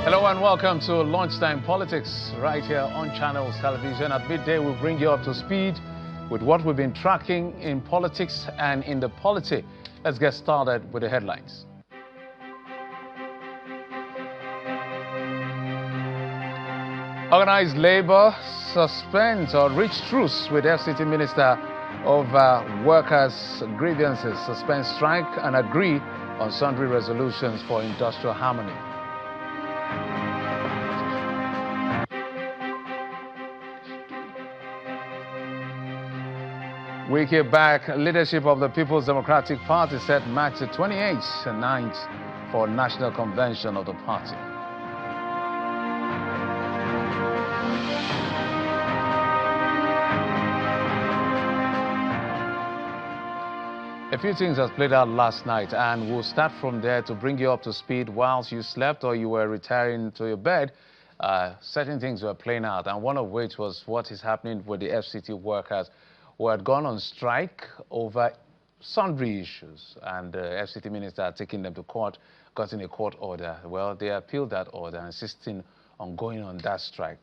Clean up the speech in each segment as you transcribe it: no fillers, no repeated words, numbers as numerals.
Hello and welcome to Lunchtime Politics right here on Channels Television. At midday, we'll bring you up to speed with what we've been tracking in politics and in the polity. Let's get started with the headlines. Organized labor suspends or reach truce with FCT Minister over workers' grievances, suspend strike and agree on sundry resolutions for industrial harmony. Wiki back, leadership of the People's Democratic Party set March the 28th and 9th for National Convention of the party. A few things has played out last night, and we'll start from there to bring you up to speed whilst you slept or you were retiring to your bed. Certain things were playing out, and one of which was what is happening with the FCT workers who had gone on strike over sundry issues, and the FCT minister had taken them to court, gotten a court order. Well, they appealed that order, insisting on going on that strike.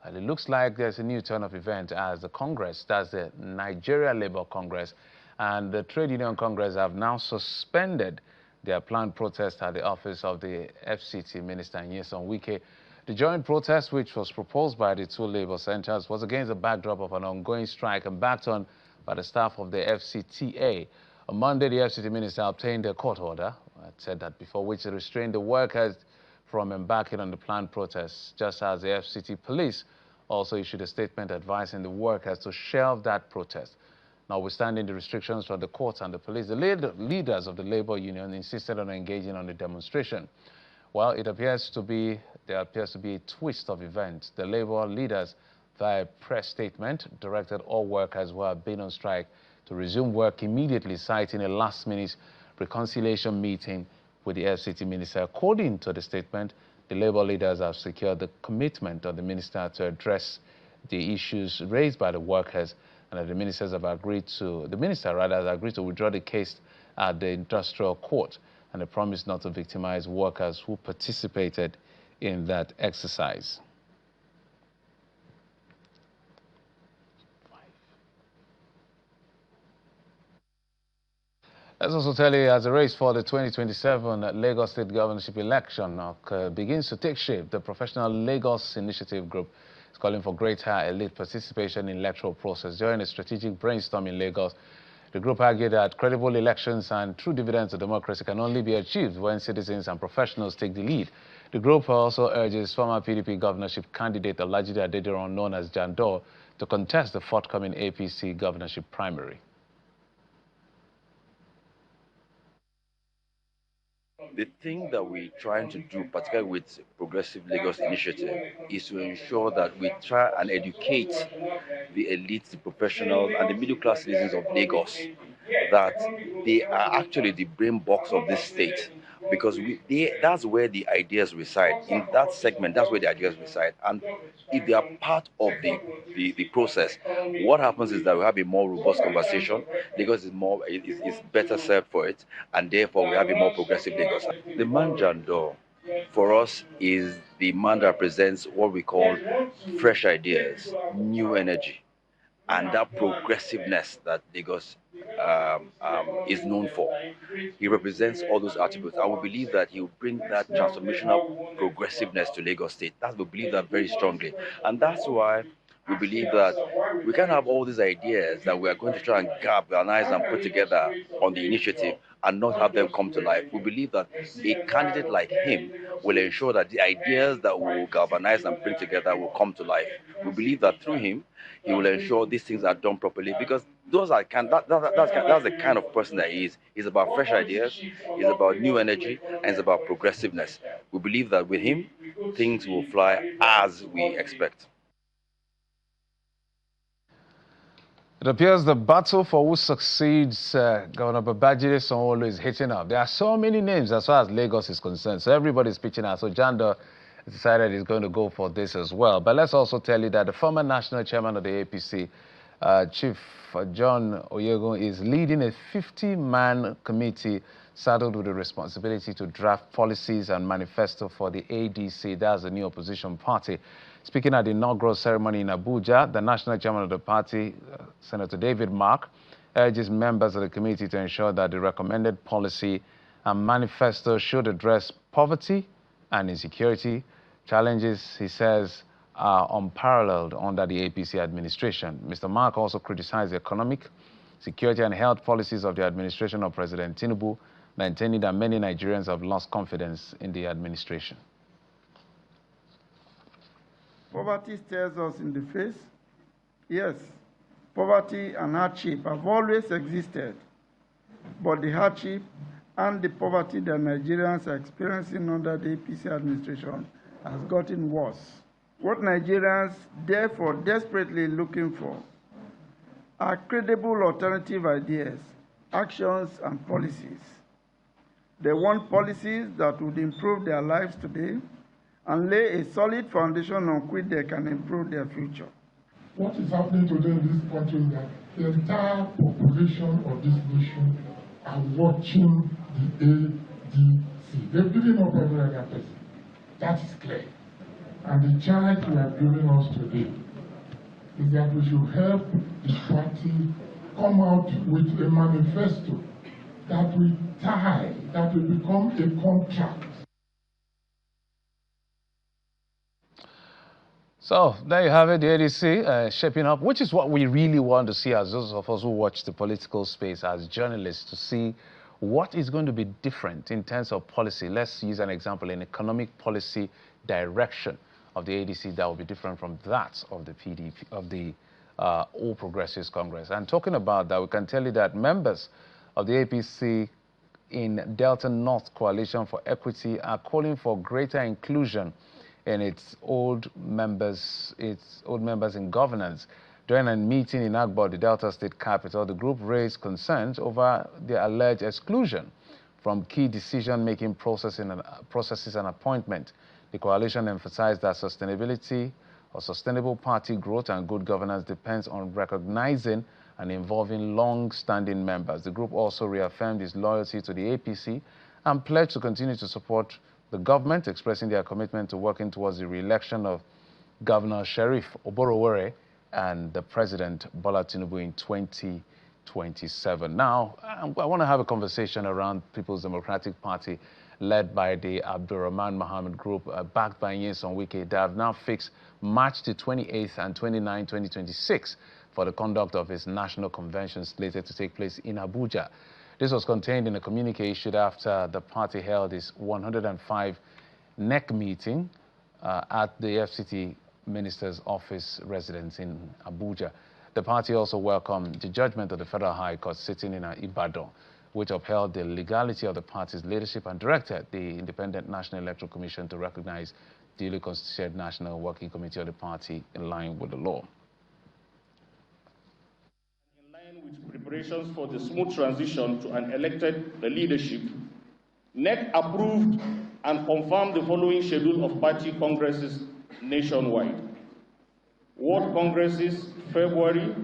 And it looks like there's a new turn of event as the Congress, that's the Nigeria Labour Congress, and the Trade Union Congress have now suspended their planned protest at the office of the FCT minister, Nyesom Wike. The joint protest, which was proposed by the two labor centers, was against the backdrop of an ongoing strike and backed on by the staff of the FCTA. On Monday, the FCT minister obtained a court order, I said that before, which restrained the workers from embarking on the planned protests, just as the FCT police also issued a statement advising the workers to shelve that protest. Notwithstanding the restrictions from the courts and the police, the leaders of the labor union insisted on engaging on the demonstration. Well, there appears to be a twist of events. The labor leaders, via a press statement, directed all workers who have been on strike to resume work immediately, citing a last-minute reconciliation meeting with the FCT minister. According to the statement, the labor leaders have secured the commitment of the minister to address the issues raised by the workers, and that the minister has agreed to withdraw the case at the industrial court, and a promise not to victimize workers who participated in that exercise. Let's also tell you, as the race for the 2027 Lagos State governorship election begins to take shape, the Professional Lagos Initiative Group is calling for greater elite participation in electoral process. During a strategic brainstorm in Lagos, the group argued that credible elections and true dividends of democracy can only be achieved when citizens and professionals take the lead. The group also urges former PDP governorship candidate Olajide Adediran, known as Jandor, to contest the forthcoming APC governorship primary. The thing that we're trying to do, particularly with Progressive Lagos Initiative, is to ensure that we try and educate the elites, the professionals, and the middle-class citizens of Lagos that they are actually the brain box of this state, because that's where the ideas reside. In that segment, that's where the ideas reside. And if they are part of the process, what happens is that we have a more robust conversation. Lagos is better served for it, and therefore we have a more progressive Lagos. The man Jandor, for us, is the man that represents what we call fresh ideas, new energy, and that progressiveness that Lagos is known for. He represents all those attributes. I would believe that he will bring that transformational progressiveness to Lagos State. We believe that very strongly. And that's why we believe that we can't have all these ideas that we are going to try and galvanize and put together on the initiative and not have them come to life. We believe that a candidate like him will ensure that the ideas that we will galvanize and bring together will come to life. We believe that through him, he will ensure these things are done properly, because that's the kind of person that he is. He's about fresh ideas, he's about new energy, and it's about progressiveness. We believe that with him, things will fly as we expect. It appears the battle for who succeeds Governor Babajide Sanwo-Olu is heating up. There are so many names as far as Lagos is concerned, so everybody's pitching out. So Jandor decided he's going to go for this as well. But let's also tell you that the former national chairman of the APC, Chief John Oyegun, is leading a 50-man committee saddled with the responsibility to draft policies and manifesto for the ADC, that's the new opposition party. Speaking at the inaugural ceremony in Abuja, the national chairman of the party, Senator David Mark, urges members of the committee to ensure that the recommended policy and manifesto should address poverty and insecurity. Challenges, he says, are unparalleled under the APC administration. Mr. Mark also criticized the economic, security and health policies of the administration of President Tinubu, maintaining that many Nigerians have lost confidence in the administration. Poverty stares us in the face. Yes, poverty and hardship have always existed, but the hardship and the poverty that Nigerians are experiencing under the APC administration has gotten worse. What Nigerians therefore desperately looking for are credible alternative ideas, actions, and policies. They want policies that would improve their lives today and lay a solid foundation on which they can improve their future. What is happening today in this country is that the entire population of this nation are watching the ADC. They've given up every other person. That is clear. And the charge we are giving us today is that we should help the party come out with a manifesto that will tie, that will become a contract. So there you have it, the ADC shaping up, which is what we really want to see as those of us who watch the political space as journalists, to see what is going to be different in terms of policy. Let's use an example, an economic policy direction of the ADC that will be different from that of the PDP, of the All Progressives Congress. And talking about that, we can tell you that members of the APC in Delta North Coalition for Equity are calling for greater inclusion in its old members in governance. During a meeting in Agbo, the Delta State capital, the group raised concerns over the alleged exclusion from key decision-making processes and appointment. The coalition emphasized that sustainability or sustainable party growth and good governance depends on recognizing and involving long-standing members. The group also reaffirmed its loyalty to the APC and pledged to continue to support the government, expressing their commitment to working towards the re-election of Governor Sheriff Oborowere and the President Bola Tinubu in 2027. Now, I want to have a conversation around People's Democratic Party, led by the Abdurrahman Mohammed Group, backed by Nyesom Wike. They have now fixed March the 28th and 29th, 2026 for the conduct of its national convention slated to take place in Abuja. This was contained in a communique issued after the party held its 105 NEC meeting at the FCT Minister's Office residence in Abuja. The party also welcomed the judgment of the Federal High Court sitting in Ibadan, which upheld the legality of the party's leadership and directed the Independent National Electoral Commission to recognize the duly constituted National Working Committee of the party in line with the law. With preparations for the smooth transition to an elected leadership, NEC approved and confirmed the following schedule of party congresses nationwide. World Congresses, February.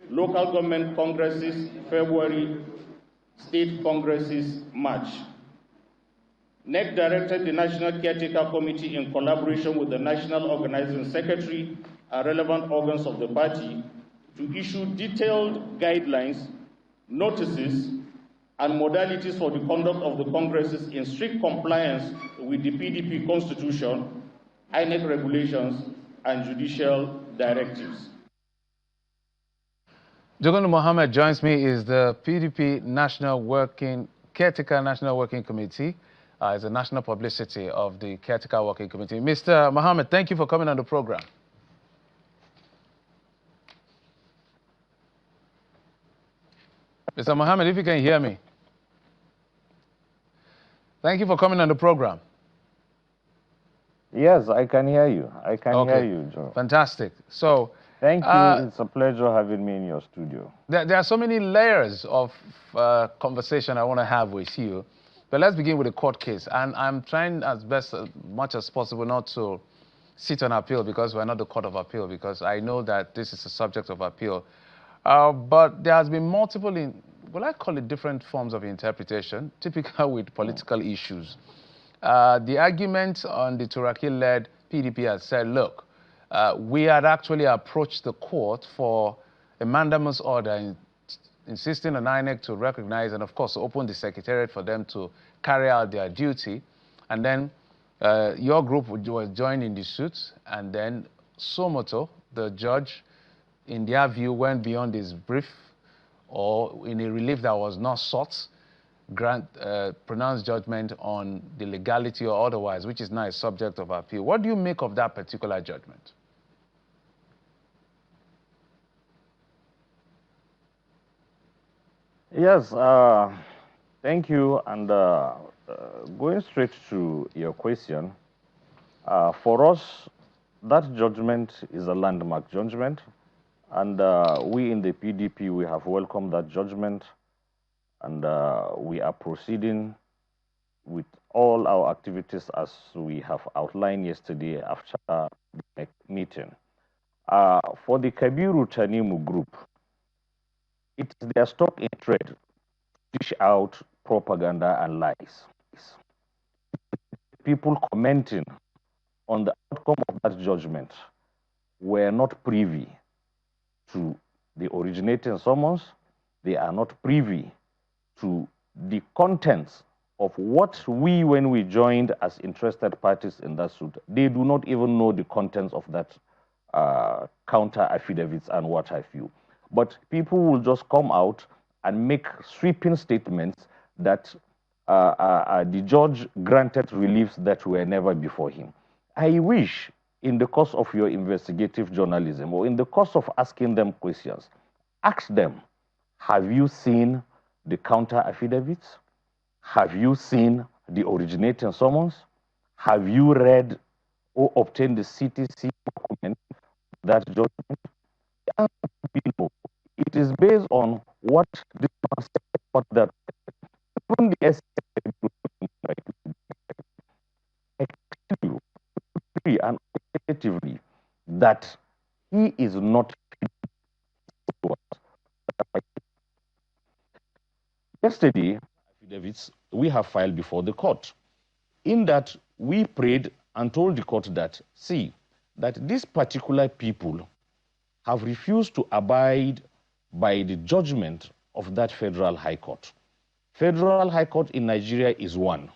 Local government congresses, February. State congresses, March. NEC directed the National Caretaker Committee, in collaboration with the National Organizing Secretary and relevant organs of the party, to issue detailed guidelines, notices, and modalities for the conduct of the congresses in strict compliance with the PDP Constitution, INEC regulations, and judicial directives. Jogon Mohammed joins me, is the PDP Caretaker National Working Committee, is the national publicity of the Caretaker Working Committee. Mr. Mohammed, thank you for coming on the program. Mr. Mohammed, if you can hear me. Thank you for coming on the program. Yes, I can hear you. I can hear you, Joe. Fantastic. So, thank you. It's a pleasure having me in your studio. There are so many layers of conversation I want to have with you. But let's begin with the court case. And I'm trying as much as possible not to sit on appeal, because we're not the court of appeal, because I know that this is a subject of appeal. But there has been multiple well, I call it different forms of interpretation, typical with political issues. The argument on the Turaki-led PDP has said, look, we had actually approached the court for a mandamus order insisting on INEC to recognize and, of course, open the secretariat for them to carry out their duty. And then your group was joined in the suit, and then Somoto, the judge, in their view, went beyond his brief or in a relief that was not sought, pronounced judgment on the legality or otherwise, which is now a subject of appeal. What do you make of that particular judgment? Yes, thank you. And going straight to your question, for us, that judgment is a landmark judgment. And we in the PDP, we have welcomed that judgment. And we are proceeding with all our activities as we have outlined yesterday after the meeting. For the Kabiru Tanimu group, it's their stock in trade to dish out propaganda and lies. People commenting on the outcome of that judgment were not privy to the originating summons. They are not privy to the contents of what we, when we joined as interested parties in that suit, they do not even know the contents of that counter affidavits and what have you. But people will just come out and make sweeping statements that the judge granted reliefs that were never before him. I wish, in the course of your investigative journalism or in the course of asking them questions, ask them, have you seen the counter affidavits? Have you seen the originating summons? Have you read or obtained the CTC document that judgment? The answer would be no. It is based on what this man said, what that even the I tell you and objectively that he is not. Yesterday, affidavits we have filed before the court, in that we prayed and told the court that, see, that these particular people have refused to abide by the judgment of that Federal High Court. Federal High Court in Nigeria is one.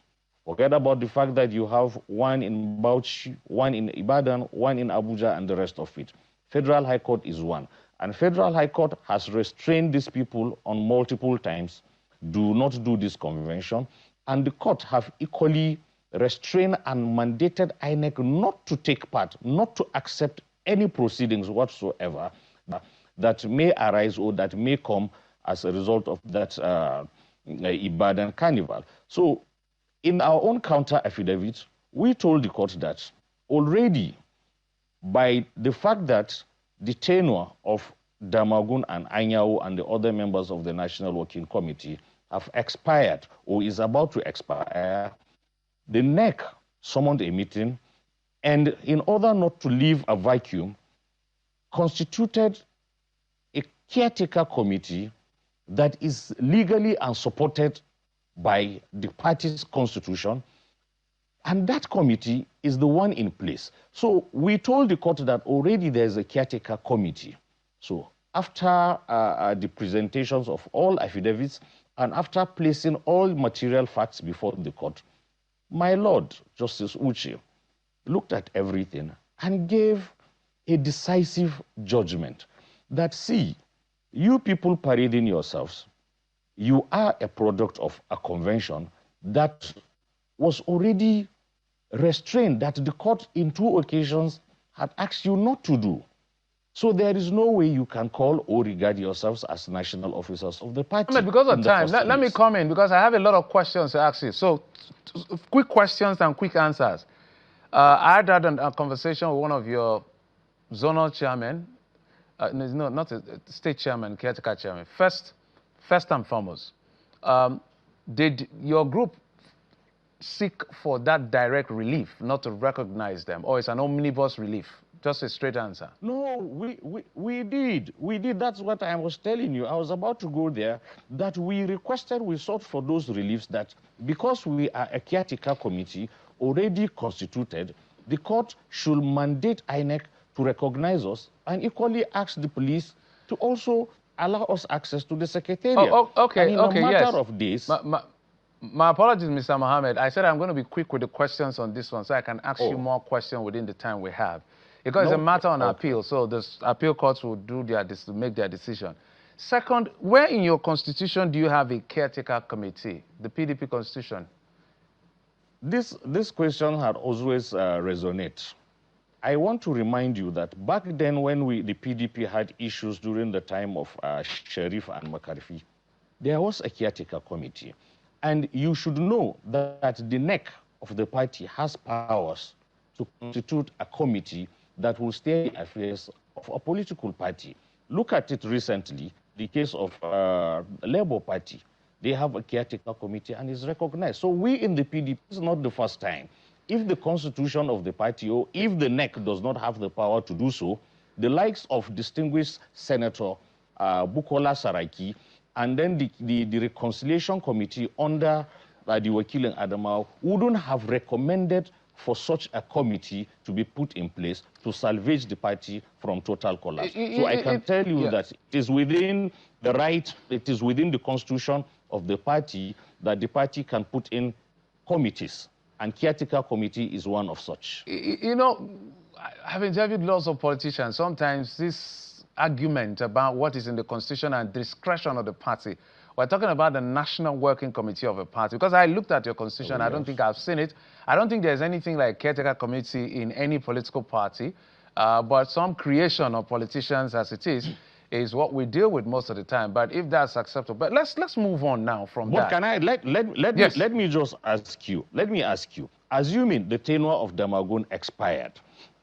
Forget about the fact that you have one in Bauchi, one in Ibadan, one in Abuja, and the rest of it. Federal High Court is one. And Federal High Court has restrained these people on multiple times. Do not do this convention. And the court have equally restrained and mandated INEC not to take part, not to accept any proceedings whatsoever that may arise or that may come as a result of that Ibadan carnival. So in our own counter affidavit, we told the court that already by the fact that the tenure of Damagun and Anyao and the other members of the National Working Committee have expired or is about to expire, the NEC summoned a meeting and in order not to leave a vacuum, constituted a caretaker committee that is legally and supported by the party's constitution, and that committee is the one in place. So we told the court that already there's a caretaker committee. So after the presentations of all affidavits and after placing all material facts before the court, my Lord Justice Uche looked at everything and gave a decisive judgment that, see, you people parading yourselves, you are a product of a convention that was already restrained, that the court in 2 occasions had asked you not to do. So there is no way you can call or regard yourselves as national officers of the party. Because of time, let me come in because I have a lot of questions to ask you. So quick questions and quick answers. I had a conversation with one of your zonal chairmen, no, not a state chairman, caretaker chairman. First and foremost, did your group seek for that direct relief, not to recognize them, or it's an omnibus relief Just a straight answer. No, we did. We did. That's what I was telling you. I was about to go there, that we requested, we sought for those reliefs that because we are a caretaker committee already constituted, the court should mandate INEC to recognize us and equally ask the police to also allow us access to the secretariat. Okay, and in a matter of days. My apologies, Mr. Mohammed. I said I'm going to be quick with the questions on this one so I can ask you more questions within the time we have. Because it's a matter on appeal, so the appeal courts will make their decision. Second, where in your constitution do you have a caretaker committee, the PDP constitution? This question had always resonated. I want to remind you that back then when the PDP had issues during the time of Sharif and McCarthy, there was a caretaker committee. And you should know that the neck of the party has powers to constitute a committee that will steer the affairs of a political party. Look at it recently, the case of the Labour Party. They have a caretaker committee and is recognized. So we in the PDP, it's not the first time. If the constitution of the party or if the NEC does not have the power to do so, the likes of distinguished Senator Bukola Saraki and then the reconciliation committee under the Wakil Adamawa wouldn't have recommended for such a committee to be put in place to salvage the party from total collapse. So I can tell you that it is within the right, it is within the constitution of the party that the party can put in committees, and caretaker committee is one of such. You know, I've interviewed lots of politicians. Sometimes this argument about what is in the constitution and discretion of the party, we're talking about the National Working Committee of a party. Because I looked at your constitution, I don't think I've seen it. I don't think there's anything like caretaker committee in any political party. But some creation of politicians as it is what we deal with most of the time. But if that's acceptable, but let's move on now from that. But can I let me just ask you? Let me ask you. Assuming the tenure of Damagum expired,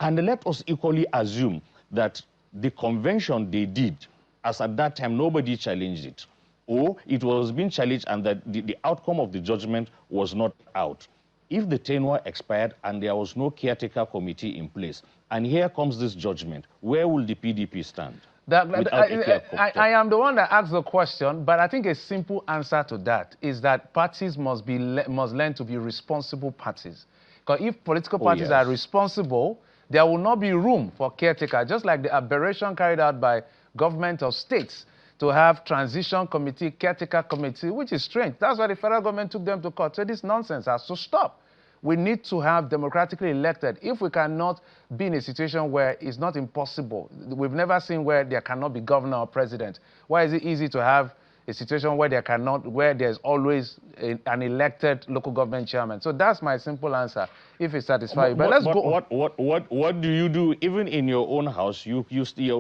and let us equally assume that the convention they did, as at that time nobody challenged it, or it was being challenged and that the outcome of the judgment was not out. If the tenure expired and there was no caretaker committee in place, and here comes this judgment, where will the PDP stand? I am the one that asked the question, but I think a simple answer to that is that parties must learn to be responsible parties. Because if political parties are responsible, there will not be room for caretaker, just like the aberration carried out by government of states to have transition committee, caretaker committee, which is strange. That's why the federal government took them to court. So this nonsense has to stop. We need to have democratically elected. If we cannot be in a situation where it's not impossible, we've never seen where there cannot be governor or president. Why is it easy to have a situation where there's always an elected local government chairman? So that's my simple answer, if it satisfies you. But let's go. What do you do, even in your own house, your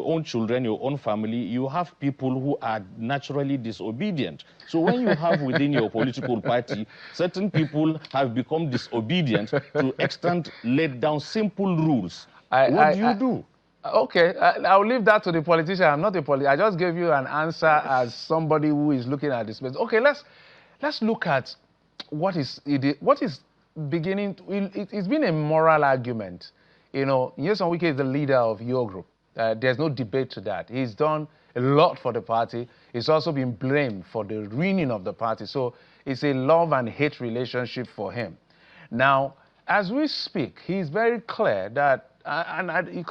own children, your own family, you have people who are naturally disobedient. So when you have within your political party, certain people have become disobedient to extent laid down simple rules. What do you do? Okay, I'll leave that to the politician. I'm not a politician. I just gave you an answer as somebody who is looking at this space. Okay, let's look at what is beginning. It's been a moral argument. You know, Nyesom Wike is the leader of your group. There's no debate to that. He's done a lot for the party. He's also been blamed for the ruining of the party. So it's a love and hate relationship for him. Now, as we speak, he's very clear that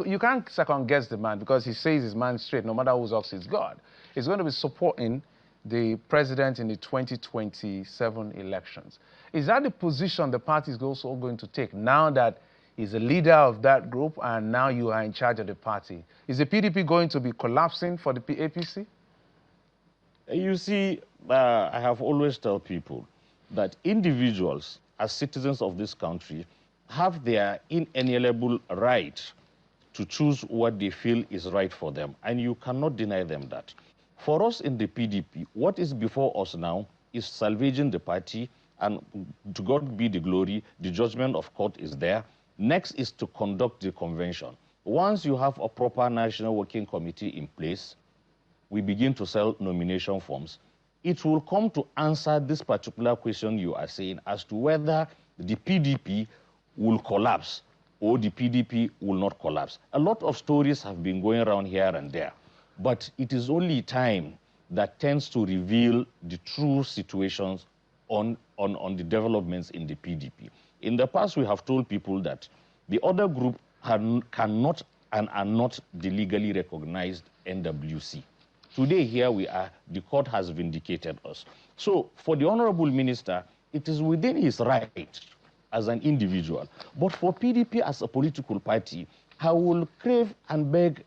you can't second-guess the man because he says his man straight, no matter whose ox is God. He's going to be supporting the president in the 2027 elections. Is that the position the party is also going to take now that he's the leader of that group and now you are in charge of the party? Is the PDP going to be collapsing for the APC? You see, I have always told people that individuals, as citizens of this country, have their inalienable right to choose what they feel is right for them, and you cannot deny them that. For us in the PDP, what is before us now is salvaging the party, and to God be the glory, the judgment of court is there. Next is to conduct the convention. Once you have a proper National Working Committee in place, we begin to sell nomination forms. It will come to answer this particular question you are saying as to whether the PDP will collapse or the PDP will not collapse. A lot of stories have been going around here and there, but it is only time that tends to reveal the true situations on the developments in the PDP. In the past, we have told people that the other group cannot and are not the legally recognized NWC. Today, here we are, the court has vindicated us. So, for the Honorable Minister, it is within his right as an individual. But for PDP as a political party, I will crave and beg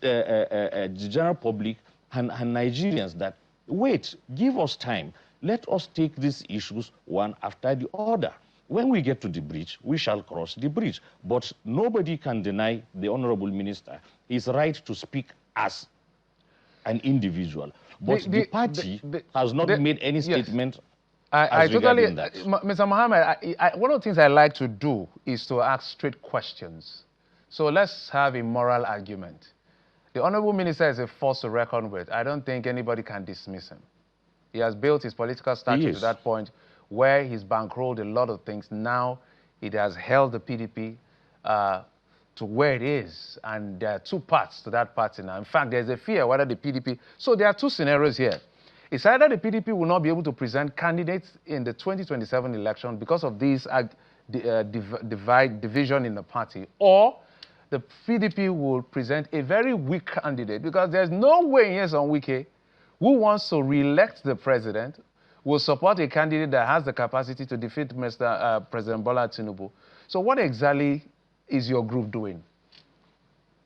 the general public and Nigerians that, wait, give us time. Let us take these issues one after the other. When we get to the bridge, we shall cross the bridge. But nobody can deny the Honorable Minister his right to speak as an individual. But the party has not made any statement. I totally, Mr. Mohammed, one of the things I like to do is to ask straight questions. So let's have a moral argument. The Honorable Minister is a force to reckon with. I don't think anybody can dismiss him. He has built his political stature to that point where he's bankrolled a lot of things. Now it has held the PDP to where it is. And there are two parts to that party now. In fact, there's a fear whether the PDP... So there are two scenarios here. It's either the PDP will not be able to present candidates in the 2027 election because of this division in the party, or the PDP will present a very weak candidate, because there's no way in on Wike, who wants to re-elect the president, will support a candidate that has the capacity to defeat Mr. President Bola Tinubu. So what exactly is your group doing?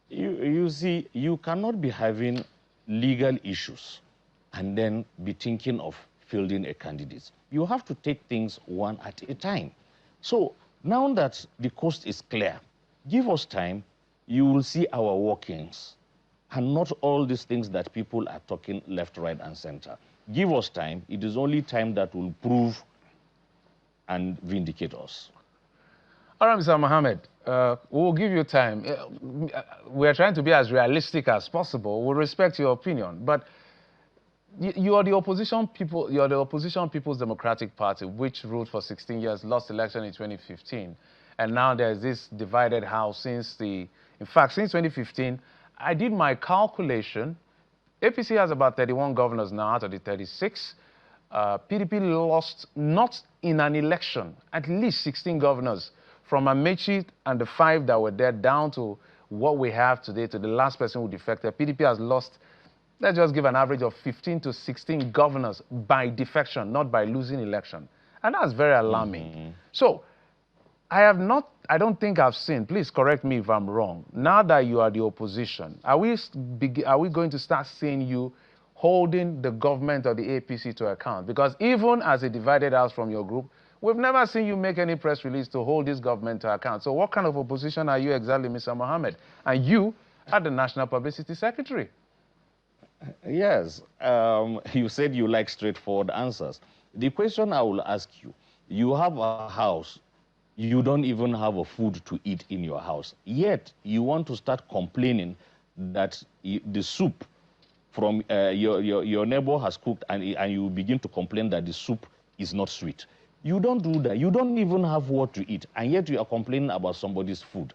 You see, you cannot be having legal issues and then be thinking of fielding a candidate. You have to take things one at a time. So now that the coast is clear, give us time, you will see our workings, and not all these things that people are talking left, right, and center. Give us time. It is only time that will prove and vindicate us. All right, Mr. Mohammed, we'll give you time. We're trying to be as realistic as possible. We'll respect your opinion, but you are the opposition people. You are the opposition People's Democratic Party, which ruled for 16 years, lost election in 2015, and now there's this divided house since in fact, since 2015. I did my calculation. APC has about 31 governors now out of the 36. PDP lost, not in an election, at least 16 governors, from Amechi and the 5 that were there down to what we have today, to the last person who defected. PDP has lost, let's just give an average of 15 to 16 governors by defection, not by losing election. And that's very alarming. So I don't think I've seen, please correct me if I'm wrong, now that you are the opposition, are we going to start seeing you holding the government or the APC to account? Because even as a divided house from your group, we've never seen you make any press release to hold this government to account. So what kind of opposition are you exactly, Mr. Mohammed? And you are the National Publicity Secretary. Yes, you said you like straightforward answers. The question I will ask you, you have a house, you don't even have a food to eat in your house, yet you want to start complaining that the soup from your neighbor has cooked, and you begin to complain that the soup is not sweet. You don't do that. You don't even have what to eat, and yet you are complaining about somebody's food.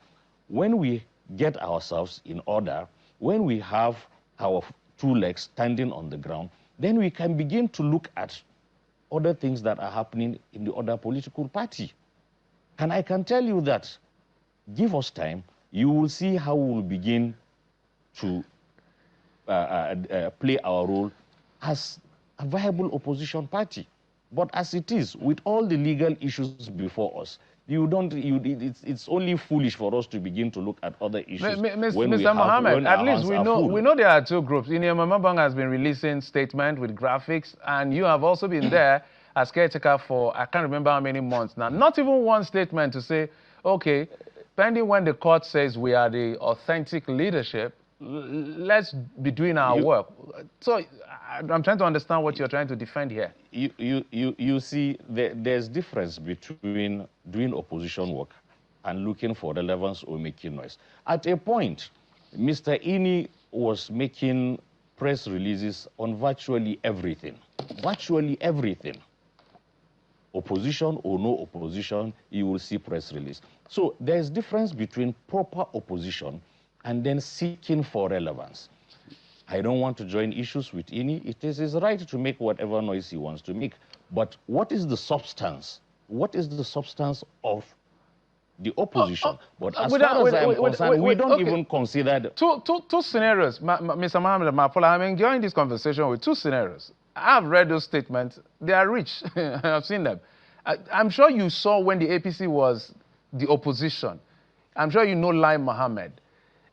When we get ourselves in order, when we have our 2 legs standing on the ground, then we can begin to look at other things that are happening in the other political party. And I can tell you that, give us time, you will see how we will begin to play our role as a viable opposition party. But as it is, with all the legal issues before us, it's only foolish for us to begin to look at other issues. Mr. Mohammed, at least we know there are 2 groups. Mama Bang has been releasing statements with graphics, and you have also been there as caretaker for, I can't remember how many months now. Not even one statement to say, okay, pending when the court says we are the authentic leadership, let's be doing our work. So I'm trying to understand what you're trying to defend here. You see, there's difference between doing opposition work and looking for relevance or making noise. At a point, Mr. Ini was making press releases on virtually everything. Virtually everything. opposition or no opposition, you will see press release. So there's difference between proper opposition and then seeking for relevance. I don't want to join issues with any. It is his right to make whatever noise he wants to make. But what is the substance? What is the substance of the opposition? But as far as I'm concerned, we don't even consider... Two scenarios. Mr. Mohammed Mapola, I'm enjoying this conversation with two scenarios. I've read those statements. They are rich. I've seen them. I'm sure you saw when the APC was the opposition. I'm sure you know Lai Mohammed.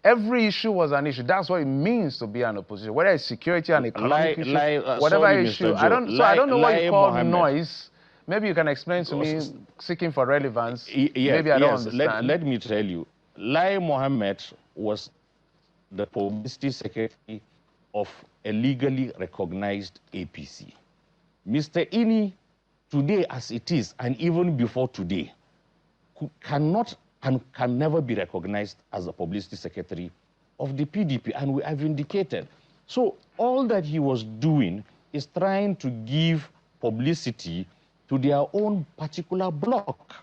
Every issue was an issue. That's what it means to be an opposition, whether it's security and economic issues, whatever sorry, issue. I don't know what you call noise. Maybe you can explain to me seeking for relevance. Maybe I don't understand. Let me tell you. Lai Mohammed was the publicity secretary of a legally recognized APC. Mr. Ini, today as it is, and even before today, cannot and can never be recognized as a publicity secretary of the PDP, and we have indicated. So all that he was doing is trying to give publicity to their own particular block.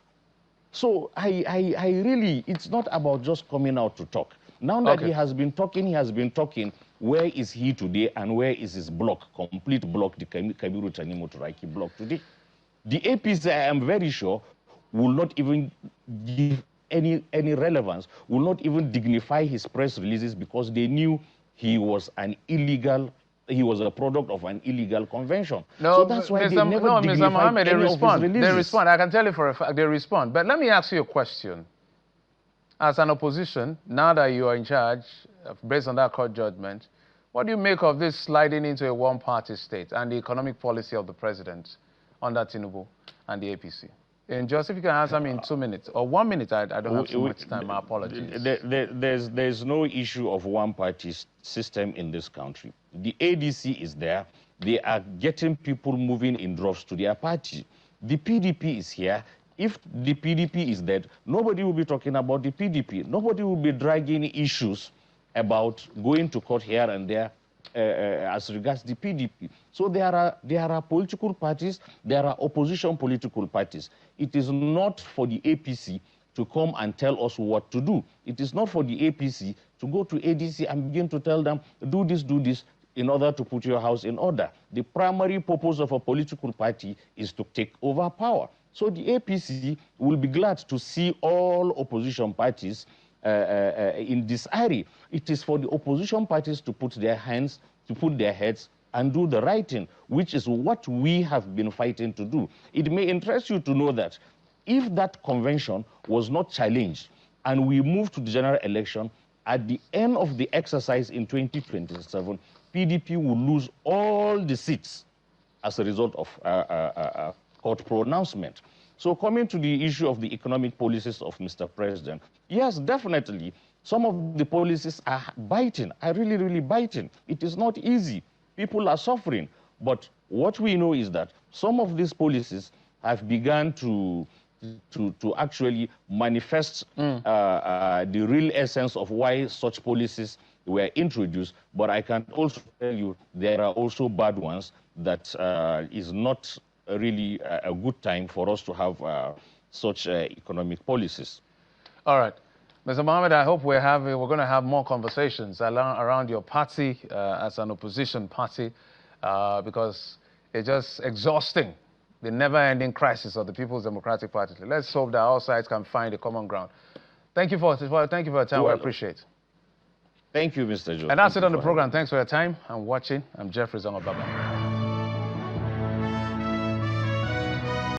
So I really, it's not about just coming out to talk. Now that he has been talking, where is he today and where is his block, complete block, the Kabiru Tanimu Turaki block today? The APC, I am very sure, will not even give any relevance, will not even dignify his press releases because they knew he was an illegal, he was a product of an illegal convention. No, so that's why they never Mr. Mohammed, they respond. They respond. I can tell you for a fact they respond. But let me ask you a question. As an opposition, now that you are in charge, based on that court judgment, what do you make of this sliding into a one-party state and the economic policy of the president under Tinubu and the APC? And just if you can answer me in 2 minutes or 1 minute, I don't have so much time. My apologies. There's no issue of one-party system in this country. The ADC is there. They are getting people moving in droves to their party. The PDP is here. If the PDP is dead, nobody will be talking about the PDP. Nobody will be dragging issues about going to court here and there as regards the PDP. So there are political parties, there are opposition political parties. It is not for the APC to come and tell us what to do. It is not for the APC to go to ADC and begin to tell them, do this, in order to put your house in order. The primary purpose of a political party is to take over power. So the APC will be glad to see all opposition parties in this area. It is for the opposition parties to put their hands, to put their heads and do the right thing, which is what we have been fighting to do. It may interest you to know that if that convention was not challenged and we moved to the general election, at the end of the exercise in 2027, PDP will lose all the seats as a result of court pronouncement. So coming to the issue of the economic policies of Mr. President, yes, definitely, some of the policies are biting, are really, really biting. It is not easy. People are suffering. But what we know is that some of these policies have begun to actually manifest the real essence of why such policies were introduced. But I can also tell you there are also bad ones that is not really a good time for us to have such economic policies. All right. Mr. Mohammed, I hope we're going to have more conversations around your party as an opposition party because it's just exhausting, the never-ending crisis of the People's Democratic Party. Let's hope that all sides can find a common ground. Thank you for your time. We appreciate it. Thank you, Mr. Joe. And that's it on the program. Thanks for your time and watching. I'm Jeffrey Zongababa.